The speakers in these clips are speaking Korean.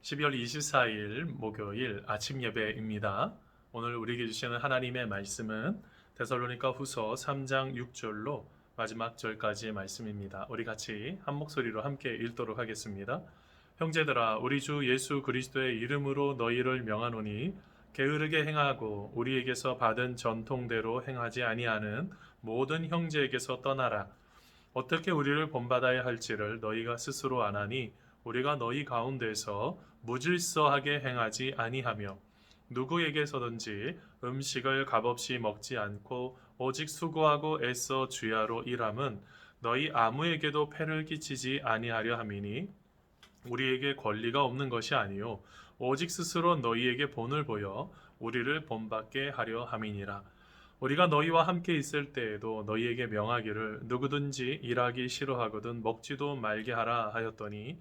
12월 24일 목요일 아침 예배입니다. 오늘 우리에게 주시는 하나님의 말씀은 데살로니가 후서 3장 6절로 마지막 절까지의 말씀입니다. 우리 같이 한 목소리로 함께 읽도록 하겠습니다. 형제들아, 우리 주 예수 그리스도의 이름으로 너희를 명하노니 게으르게 행하고 우리에게서 받은 전통대로 행하지 아니하는 모든 형제에게서 떠나라. 어떻게 우리를 본받아야 할지를 너희가 스스로 아나니 우리가 너희 가운데서 무질서하게 행하지 아니하며 누구에게서든지 음식을 값없이 먹지 않고 오직 수고하고 애써 주야로 일함은 너희 아무에게도 폐를 끼치지 아니하려 함이니 우리에게 권리가 없는 것이 아니요 오직 스스로 너희에게 본을 보여 우리를 본받게 하려 함이니라. 우리가 너희와 함께 있을 때에도 너희에게 명하기를 누구든지 일하기 싫어하거든 먹지도 말게 하라 하였더니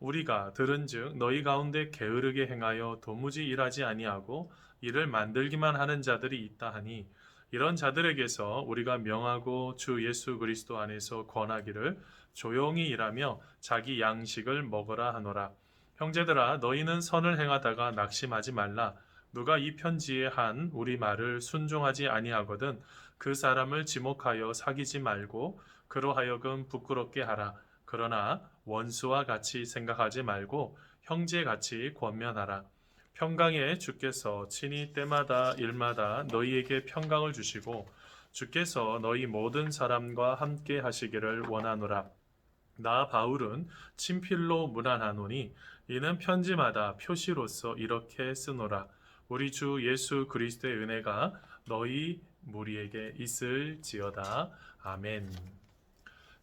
우리가 들은즉 너희 가운데 게으르게 행하여 도무지 일하지 아니하고 일을 만들기만 하는 자들이 있다 하니 이런 자들에게서 우리가 명하고 주 예수 그리스도 안에서 권하기를 조용히 일하며 자기 양식을 먹으라 하노라. 형제들아, 너희는 선을 행하다가 낙심하지 말라. 누가 이 편지에 한 우리 말을 순종하지 아니하거든 그 사람을 지목하여 사귀지 말고 그로 하여금 부끄럽게 하라. 그러나 원수와 같이 생각하지 말고 형제같이 권면하라. 평강의 주께서 친히 때마다 일마다 너희에게 평강을 주시고 주께서 너희 모든 사람과 함께 하시기를 원하노라. 나 바울은 친필로 문안하노니 이는 편지마다 표시로서 이렇게 쓰노라. 우리 주 예수 그리스도의 은혜가 너희 무리에게 있을지어다. 아멘.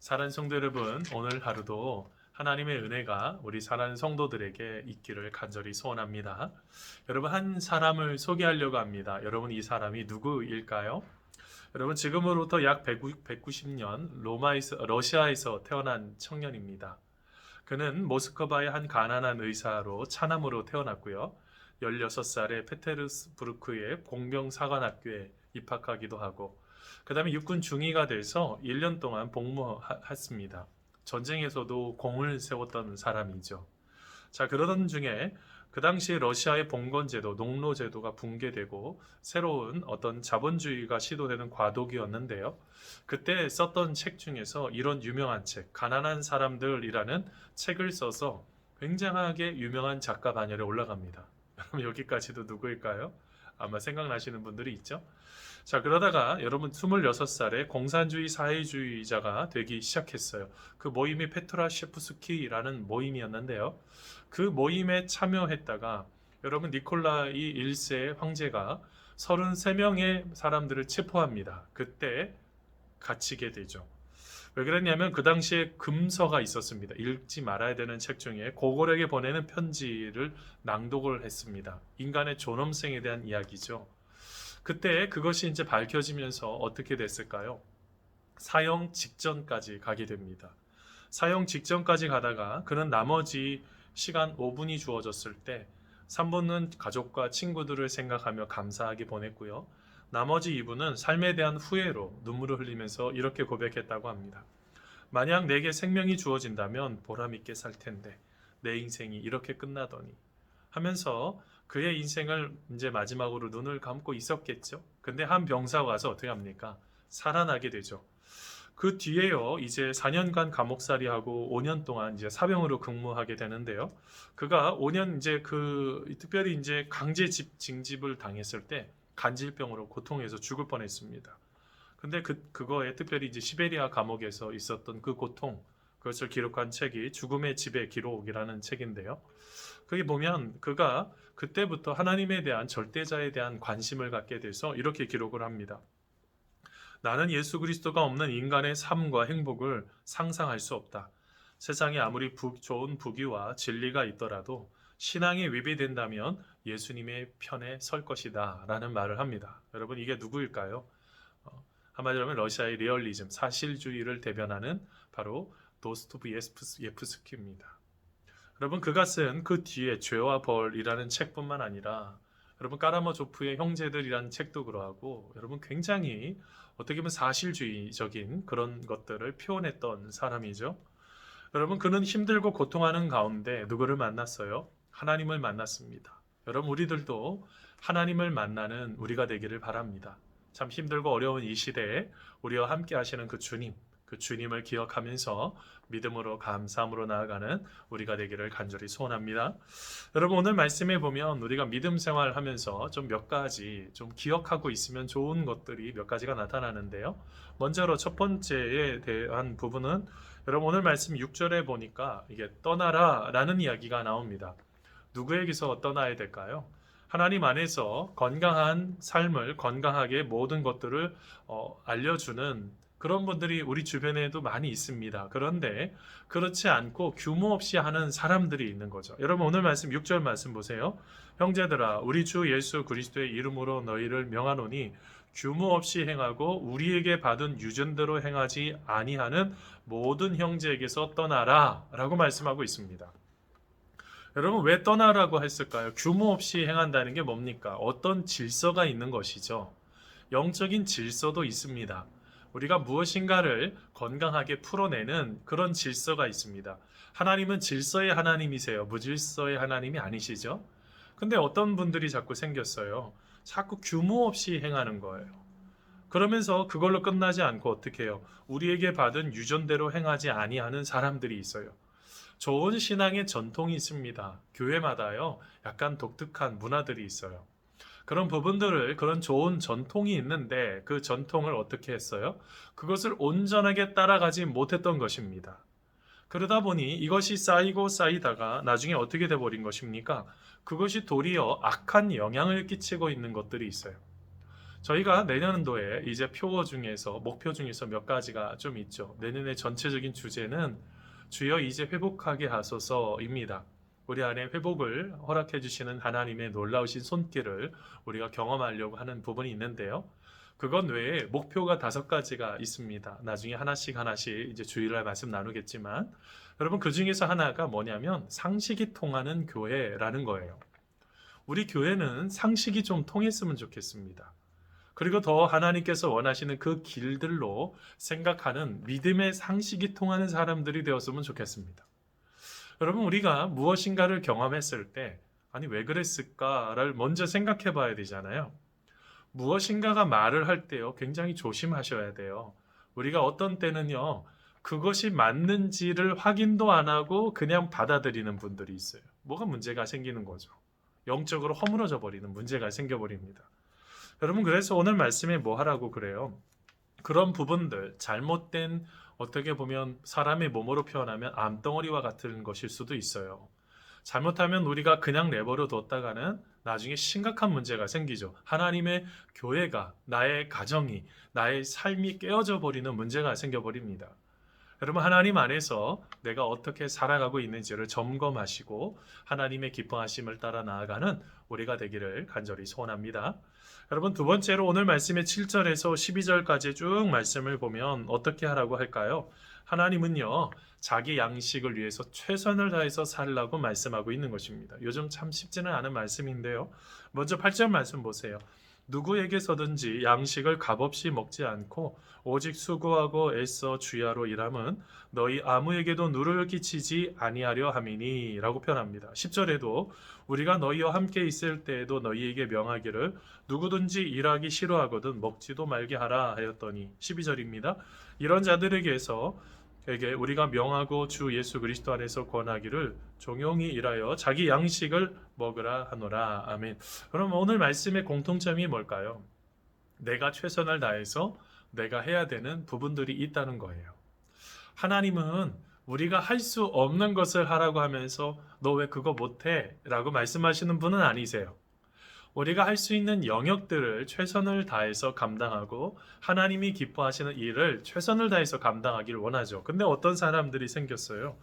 사랑하는 성도 여러분, 오늘 하루도 하나님의 은혜가 우리 사랑하는 성도들에게 있기를 간절히 소원합니다. 여러분, 한 사람을 소개하려고 합니다. 여러분, 이 사람이 누구일까요? 여러분, 지금으로부터 약 190년 러시아에서 태어난 청년입니다. 그는 모스크바의 한 가난한 의사로 차남으로 태어났고요. 16살에 페테르스부르크의 공병사관학교에 입학하기도 하고 그 다음에 육군 중위가 돼서 1년 동안 복무했습니다. 전쟁에서도 공을 세웠던 사람이죠. 자, 그러던 중에 그 당시 러시아의 봉건제도, 농노제도가 붕괴되고 새로운 어떤 자본주의가 시도되는 과도기였는데요. 그때 썼던 책 중에서 이런 유명한 책, 가난한 사람들이라는 책을 써서 굉장하게 유명한 작가 반열에 올라갑니다. 여러분, 여기까지도 누구일까요? 아마 생각나시는 분들이 있죠? 자, 그러다가 여러분 26살에 공산주의 사회주의자가 되기 시작했어요. 그 모임이 페트라 셰프스키라는 모임이었는데요. 그 모임에 참여했다가 여러분 니콜라이 1세 황제가 33명의 사람들을 체포합니다. 그때 갇히게 되죠. 왜 그랬냐면 그 당시에 금서가 있었습니다. 읽지 말아야 되는 책 중에 고골에게 보내는 편지를 낭독을 했습니다. 인간의 존엄성에 대한 이야기죠. 그때 그것이 이제 밝혀지면서 어떻게 됐을까요? 사형 직전까지 가게 됩니다. 사형 직전까지 가다가 그는 나머지 시간 5분이 주어졌을 때 3분은 가족과 친구들을 생각하며 감사하게 보냈고요. 나머지 2분은 삶에 대한 후회로 눈물을 흘리면서 이렇게 고백했다고 합니다. 만약 내게 생명이 주어진다면 보람있게 살 텐데 내 인생이 이렇게 끝나더니 하면서 그의 인생을 이제 마지막으로 눈을 감고 있었겠죠. 근데 한 병사가 와서 어떻게 합니까? 살아나게 되죠. 그 뒤에요, 이제 4년간 감옥살이하고 5년 동안 이제 사병으로 근무하게 되는데요. 그가 5년 이제 특별히 이제 강제 징집을 당했을 때 간질병으로 고통해서 죽을 뻔했습니다. 근데 그거에 특별히 이제 시베리아 감옥에서 있었던 그 고통, 그것을 기록한 책이 죽음의 집의 기록이라는 책인데요. 거기 보면 그가 그때부터 하나님에 대한 절대자에 대한 관심을 갖게 돼서 이렇게 기록을 합니다. 나는 예수 그리스도가 없는 인간의 삶과 행복을 상상할 수 없다. 세상에 아무리 좋은 부귀와 진리가 있더라도 신앙이 위배된다면 예수님의 편에 설 것이다 라는 말을 합니다. 여러분, 이게 누구일까요? 한마디로 하면 러시아의 리얼리즘, 사실주의를 대변하는 바로 도스토옙스키입니다. 여러분, 그가 쓴 그 뒤에 죄와 벌이라는 책뿐만 아니라 여러분 까라마조프의 형제들이라는 책도 그러하고 여러분 굉장히 어떻게 보면 사실주의적인 그런 것들을 표현했던 사람이죠. 여러분, 그는 힘들고 고통하는 가운데 누구를 만났어요? 하나님을 만났습니다. 여러분 우리들도 하나님을 만나는 우리가 되기를 바랍니다. 참 힘들고 어려운 이 시대에 우리와 함께 하시는 그 주님, 그 주님을 기억하면서 믿음으로 감사함으로 나아가는 우리가 되기를 간절히 소원합니다. 여러분 오늘 말씀에 보면 우리가 믿음 생활하면서 좀 몇 가지 좀 기억하고 있으면 좋은 것들이 몇 가지가 나타나는데요. 먼저로 첫 번째에 대한 부분은 여러분 오늘 말씀 6절에 보니까 이게 떠나라 라는 이야기가 나옵니다. 누구에게서 떠나야 될까요? 하나님 안에서 건강한 삶을 건강하게 모든 것들을 알려주는 그런 분들이 우리 주변에도 많이 있습니다. 그런데 그렇지 않고 규모 없이 하는 사람들이 있는 거죠. 여러분 오늘 말씀 6절 말씀 보세요. 형제들아 우리 주 예수 그리스도의 이름으로 너희를 명하노니 규모 없이 행하고 우리에게 받은 유전대로 행하지 아니하는 모든 형제에게서 떠나라 라고 말씀하고 있습니다. 여러분 왜 떠나라고 했을까요? 규모 없이 행한다는 게 뭡니까? 어떤 질서가 있는 것이죠. 영적인 질서도 있습니다. 우리가 무엇인가를 건강하게 풀어내는 그런 질서가 있습니다. 하나님은 질서의 하나님이세요. 무질서의 하나님이 아니시죠? 근데 어떤 분들이 자꾸 생겼어요. 자꾸 규모 없이 행하는 거예요. 그러면서 그걸로 끝나지 않고 어떻게 해요? 우리에게 받은 유전대로 행하지 아니하는 사람들이 있어요. 좋은 신앙의 전통이 있습니다. 교회마다요, 약간 독특한 문화들이 있어요. 그런 부분들을, 그런 좋은 전통이 있는데 그 전통을 어떻게 했어요? 그것을 온전하게 따라가지 못했던 것입니다. 그러다 보니 이것이 쌓이고 쌓이다가 나중에 어떻게 돼버린 것입니까? 그것이 도리어 악한 영향을 끼치고 있는 것들이 있어요. 저희가 내년도에 이제 목표 중에서 몇 가지가 좀 있죠. 내년의 전체적인 주제는 주여 이제 회복하게 하소서입니다. 우리 안에 회복을 허락해 주시는 하나님의 놀라우신 손길을 우리가 경험하려고 하는 부분이 있는데요. 그건 외에 목표가 5가지가 있습니다. 나중에 하나씩 이제 주일날 말씀 나누겠지만 여러분 그 중에서 하나가 뭐냐면 상식이 통하는 교회라는 거예요. 우리 교회는 상식이 좀 통했으면 좋겠습니다. 그리고 더 하나님께서 원하시는 그 길들로 생각하는 믿음의 상식이 통하는 사람들이 되었으면 좋겠습니다. 여러분 우리가 무엇인가를 경험했을 때 아니 왜 그랬을까를 먼저 생각해 봐야 되잖아요. 무엇인가가 말을 할 때요 굉장히 조심하셔야 돼요. 우리가 어떤 때는요 그것이 맞는지를 확인도 안 하고 그냥 받아들이는 분들이 있어요. 뭐가 문제가 생기는 거죠. 영적으로 허물어져 버리는 문제가 생겨버립니다. 여러분 그래서 오늘 말씀에 뭐 하라고 그래요? 그런 부분들 잘못된 어떻게 보면 사람의 몸으로 표현하면 암덩어리와 같은 것일 수도 있어요. 잘못하면 우리가 그냥 내버려 뒀다가는 나중에 심각한 문제가 생기죠. 하나님의 교회가 나의 가정이 나의 삶이 깨어져 버리는 문제가 생겨버립니다. 여러분 하나님 안에서 내가 어떻게 살아가고 있는지를 점검하시고 하나님의 기뻐하심을 따라 나아가는 우리가 되기를 간절히 소원합니다. 여러분 두 번째로 오늘 말씀의 7절에서 12절까지 쭉 말씀을 보면 어떻게 하라고 할까요? 하나님은요 자기 양식을 위해서 최선을 다해서 살라고 말씀하고 있는 것입니다. 요즘 참 쉽지는 않은 말씀인데요. 먼저 8절 말씀 보세요. 누구에게서든지 양식을 값없이 먹지 않고 오직 수고하고 애써 주야로 일함은 너희 아무에게도 누를 끼치지 아니하려 함이니 라고 표현합니다. 10절에도 우리가 너희와 함께 있을 때에도 너희에게 명하기를 누구든지 일하기 싫어하거든 먹지도 말게 하라 하였더니 12절입니다. 이런 자들에게서 우리가 명하고 주 예수 그리스도 안에서 권하기를 종용히 일하여 자기 양식을 먹으라 하노라. 아멘. 그럼 오늘 말씀의 공통점이 뭘까요? 내가 최선을 다해서 내가 해야 되는 부분들이 있다는 거예요. 하나님은 우리가 할 수 없는 것을 하라고 하면서 너 왜 그거 못해? 라고 말씀하시는 분은 아니세요. 우리가 할 수 있는 영역들을 최선을 다해서 감당하고 하나님이 기뻐하시는 일을 최선을 다해서 감당하기를 원하죠. 근데 어떤 사람들이 생겼어요.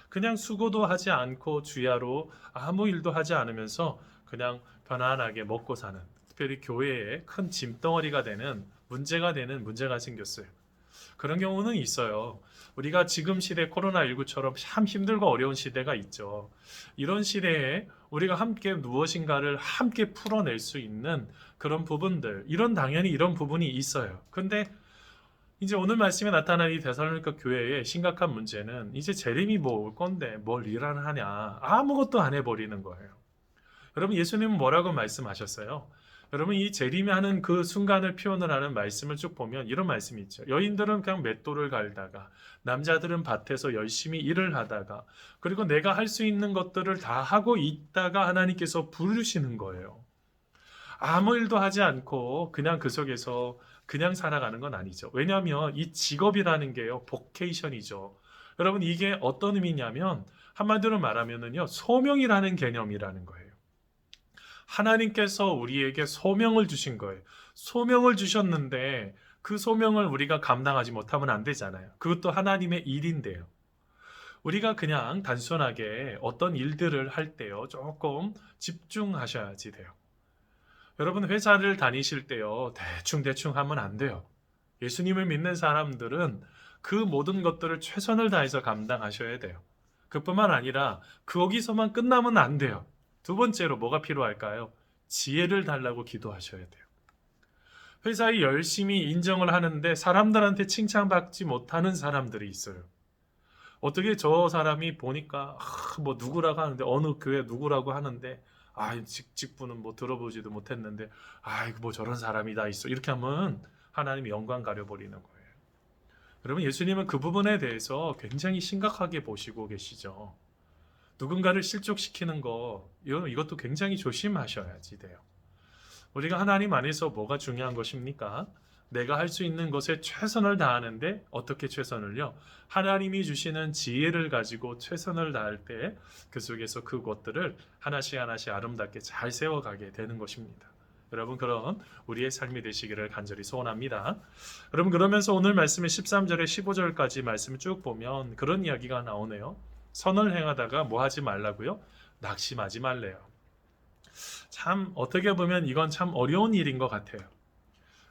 그냥 수고도 하지 않고 주야로 아무 일도 하지 않으면서 그냥 편안하게 먹고 사는, 특별히 교회에 큰 짐덩어리가 되는 문제가 생겼어요. 그런 경우는 있어요. 우리가 지금 시대 코로나19처럼 참 힘들고 어려운 시대가 있죠. 이런 시대에 우리가 함께 무엇인가를 함께 풀어낼 수 있는 그런 부분들, 당연히 이런 부분이 있어요. 근데 이제 오늘 말씀에 나타난 이 데살로니가 교회의 심각한 문제는 이제 재림이 뭐 올 건데 뭘 일을 하냐, 아무것도 안 해버리는 거예요. 여러분, 예수님은 뭐라고 말씀하셨어요? 여러분, 이 재림이 하는 그 순간을 표현을 하는 말씀을 쭉 보면 이런 말씀이 있죠. 여인들은 그냥 맷돌을 갈다가, 남자들은 밭에서 열심히 일을 하다가, 그리고 내가 할 수 있는 것들을 다 하고 있다가 하나님께서 부르시는 거예요. 아무 일도 하지 않고 그냥 그 속에서 그냥 살아가는 건 아니죠. 왜냐하면 이 직업이라는 게요, 보케이션이죠. 여러분, 이게 어떤 의미냐면 한마디로 말하면은요, 소명이라는 개념이라는 거예요. 하나님께서 우리에게 소명을 주신 거예요. 소명을 주셨는데 그 소명을 우리가 감당하지 못하면 안 되잖아요. 그것도 하나님의 일인데요. 우리가 그냥 단순하게 어떤 일들을 할 때요, 조금 집중하셔야지 돼요. 여러분, 회사를 다니실 때요, 대충 하면 안 돼요. 예수님을 믿는 사람들은 그 모든 것들을 최선을 다해서 감당하셔야 돼요. 그뿐만 아니라 거기서만 끝나면 안 돼요. 두 번째로 뭐가 필요할까요? 지혜를 달라고 기도하셔야 돼요. 회사에 열심히 인정을 하는데 사람들한테 칭찬받지 못하는 사람들이 있어요. 어떻게 저 사람이 보니까 뭐 누구라고 하는데, 어느 교회 누구라고 하는데, 직분은 뭐 들어보지도 못했는데, 뭐 저런 사람이 다 있어, 이렇게 하면 하나님이 영광 가려버리는 거예요. 여러분, 예수님은 그 부분에 대해서 굉장히 심각하게 보시고 계시죠. 누군가를 실족시키는 거, 이것도 굉장히 조심하셔야지 돼요. 우리가 하나님 안에서 뭐가 중요한 것입니까? 내가 할 수 있는 것에 최선을 다하는데, 어떻게 최선을요? 하나님이 주시는 지혜를 가지고 최선을 다할 때 그 속에서 그것들을 하나씩 하나씩 아름답게 잘 세워가게 되는 것입니다. 여러분, 그런 우리의 삶이 되시기를 간절히 소원합니다. 여러분, 그러면서 오늘 말씀의 13절에 15절까지 말씀을 쭉 보면 그런 이야기가 나오네요. 선을 행하다가 뭐 하지 말라고요? 낙심하지 말래요. 참 어떻게 보면 이건 참 어려운 일인 것 같아요.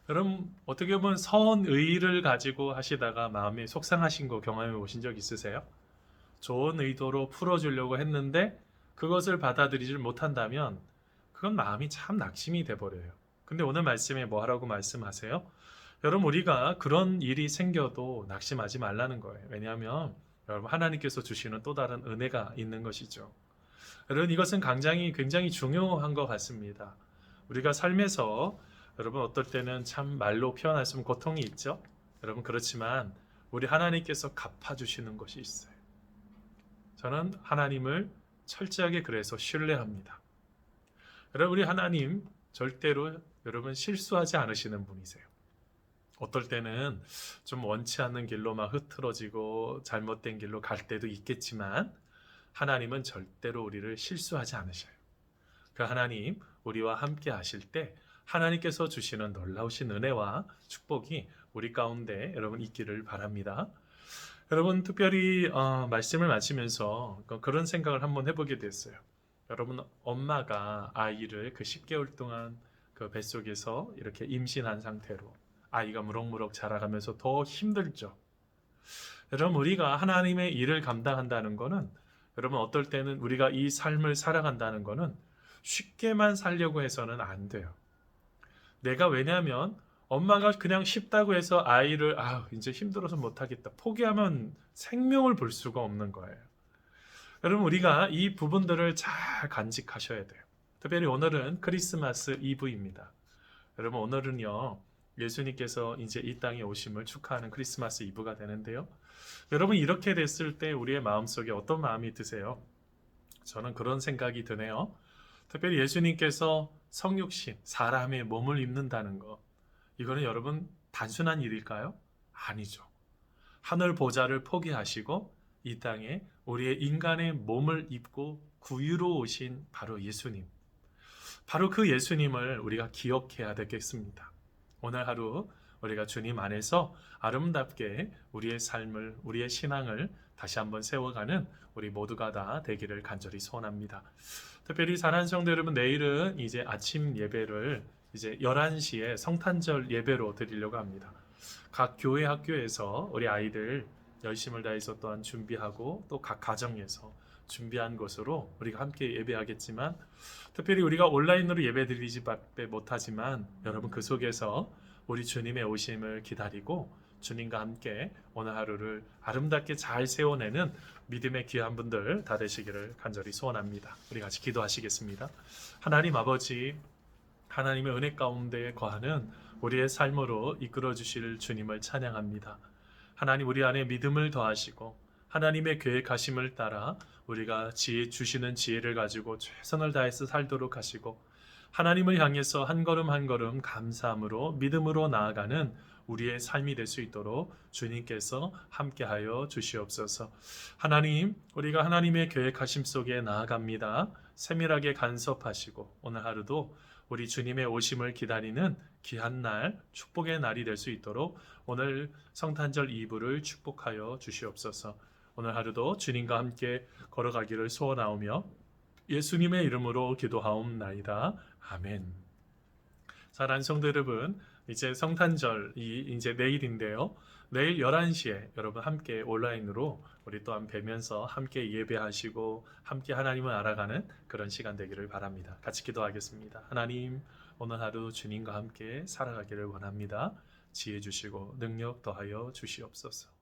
여러분, 어떻게 보면 선의를 가지고 하시다가 마음이 속상하신 거 경험해 보신 적 있으세요? 좋은 의도로 풀어주려고 했는데 그것을 받아들이질 못한다면 그건 마음이 참 낙심이 돼버려요. 근데 오늘 말씀에 뭐 하라고 말씀하세요? 여러분, 우리가 그런 일이 생겨도 낙심하지 말라는 거예요. 왜냐하면 여러분, 하나님께서 주시는 또 다른 은혜가 있는 것이죠. 여러분, 이것은 굉장히 중요한 것 같습니다. 우리가 삶에서 여러분, 어떨 때는 참 말로 표현할 수 없는 고통이 있죠. 여러분, 그렇지만 우리 하나님께서 갚아주시는 것이 있어요. 저는 하나님을 철저하게 그래서 신뢰합니다. 여러분, 우리 하나님 절대로 여러분 실수하지 않으시는 분이세요. 어떨 때는 좀 원치 않는 길로 막 흐트러지고 잘못된 길로 갈 때도 있겠지만 하나님은 절대로 우리를 실수하지 않으셔요. 그 하나님, 우리와 함께 하실 때 하나님께서 주시는 놀라우신 은혜와 축복이 우리 가운데 여러분 있기를 바랍니다. 여러분, 특별히 말씀을 마치면서 그런 생각을 한번 해보게 됐어요. 여러분, 엄마가 아이를 그 10개월 동안 그 뱃속에서 이렇게 임신한 상태로 아이가 무럭무럭 자라가면서 더 힘들죠. 여러분, 우리가 하나님의 일을 감당한다는 거는, 여러분, 어떨 때는 우리가 이 삶을 살아간다는 거는 쉽게만 살려고 해서는 안 돼요. 왜냐하면 엄마가 그냥 쉽다고 해서 아이를 이제 힘들어서 못하겠다 포기하면 생명을 볼 수가 없는 거예요. 여러분, 우리가 이 부분들을 잘 간직하셔야 돼요. 특별히 오늘은 크리스마스 이브입니다. 여러분, 오늘은요, 예수님께서 이제 이 땅에 오심을 축하하는 크리스마스 이브가 되는데요. 여러분, 이렇게 됐을 때 우리의 마음속에 어떤 마음이 드세요? 저는 그런 생각이 드네요. 특별히 예수님께서 성육신, 사람의 몸을 입는다는 것, 이거는 여러분 단순한 일일까요? 아니죠. 하늘 보좌를 포기하시고 이 땅에 우리의 인간의 몸을 입고 구유로 오신 바로 예수님, 바로 그 예수님을 우리가 기억해야 되겠습니다. 오늘 하루 우리가 주님 안에서 아름답게 우리의 삶을, 우리의 신앙을 다시 한번 세워가는 우리 모두가 다 되기를 간절히 소원합니다. 특별히 사랑하는 성도 여러분, 내일은 이제 아침 예배를 이제 11시에 성탄절 예배로 드리려고 합니다. 각 교회 학교에서 우리 아이들 열심을 다해서 또한 준비하고 또 각 가정에서 준비한 것으로 우리가 함께 예배하겠지만, 특별히 우리가 온라인으로 예배 드리지 못하지만 여러분, 그 속에서 우리 주님의 오심을 기다리고 주님과 함께 오늘 하루를 아름답게 잘 세워내는 믿음의 귀한 분들 다 되시기를 간절히 소원합니다. 우리 같이 기도하시겠습니다. 하나님 아버지, 하나님의 은혜 가운데 거하는 우리의 삶으로 이끌어 주실 주님을 찬양합니다. 하나님, 우리 안에 믿음을 더하시고 하나님의 계획하심을 따라 우리가 지혜 주시는 지혜를 가지고 최선을 다해서 살도록 하시고, 하나님을 향해서 한 걸음 한 걸음 감사함으로 믿음으로 나아가는 우리의 삶이 될 수 있도록 주님께서 함께하여 주시옵소서. 하나님, 우리가 하나님의 계획하심 속에 나아갑니다. 세밀하게 간섭하시고 오늘 하루도 우리 주님의 오심을 기다리는 귀한 날, 축복의 날이 될 수 있도록 오늘 성탄절 이브를 축복하여 주시옵소서. 오늘 하루도 주님과 함께 걸어가기를 소원하오며 예수님의 이름으로 기도하옵나이다. 아멘. 사랑하는 성도 여러분, 이제 성탄절이 이제 내일인데요. 내일 11시에 여러분 함께 온라인으로 우리 또한 뵈면서 함께 예배하시고 함께 하나님을 알아가는 그런 시간 되기를 바랍니다. 같이 기도하겠습니다. 하나님, 오늘 하루 주님과 함께 살아가기를 원합니다. 지혜 주시고 능력 더하여 주시옵소서.